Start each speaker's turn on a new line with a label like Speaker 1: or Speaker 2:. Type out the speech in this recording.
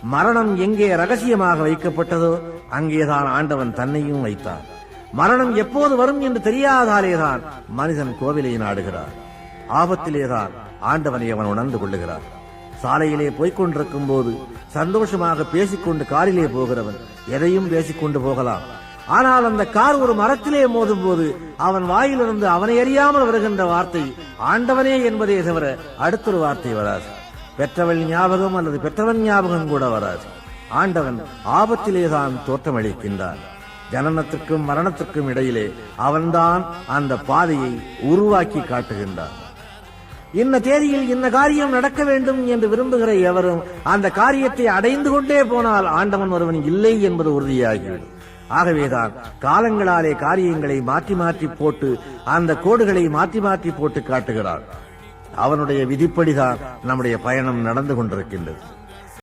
Speaker 1: மரணம் எங்கே ரகசியமாக வைக்கப்பட்டதோ அங்கேதான் ஆண்டவன் தன்னையும் வைத்தார். மரணம் எப்போது வரும் என்று தெரியாதாலேதான் மனிதன் கோவிலை நாடுகிறார். ஆபத்திலேதான் ஆண்டவனை அவன் உணர்ந்து கொள்ளுகிறார். சாலையிலே போய்கொண்டிருக்கும் போது சந்தோஷமாக பேசிக்கொண்டு காரிலே போகிறவன் எதையும் பேசிக்கொண்டு போகலாம். ஆனால் அந்த கார் ஒரு மரத்திலே மோதும் போது அவன் வாயிலிருந்து அவனை அறியாமல் வருகின்ற வார்த்தை ஆண்டவனே என்பதே தவிர அடுத்தொரு வார்த்தை வராது. பெற்றவள் ஞாபகம் அல்லது பெற்றவன் ஞாபகம் கூட வராது. ஆண்டவன் ஆபத்திலேதான் தோற்றமளிக்கின்றான். ஜனனத்திற்கும் மரணத்திற்கும் இடையிலே அவன்தான் அந்த பாதையை உருவாக்கி காட்டுகின்றான். இன்ன தேதியில் இன்ன காரியம் நடக்க வேண்டும் என்று விரும்புகிற எவரும் அந்த காரியத்தை அடைந்து கொண்டே போனால் ஆண்டவன் ஒருவன் இல்லை என்பது உறுதியாகிவிடும். ஆகவேதான் காலங்களாலே காரியங்களை மாற்றி மாற்றி போட்டு அந்த கோடுகளை மாற்றி மாற்றி போட்டு காட்டுகிறான். அவனுடைய விதிப்படிதான் நம்முடைய பயணம் நடந்து கொண்டிருக்கின்றது.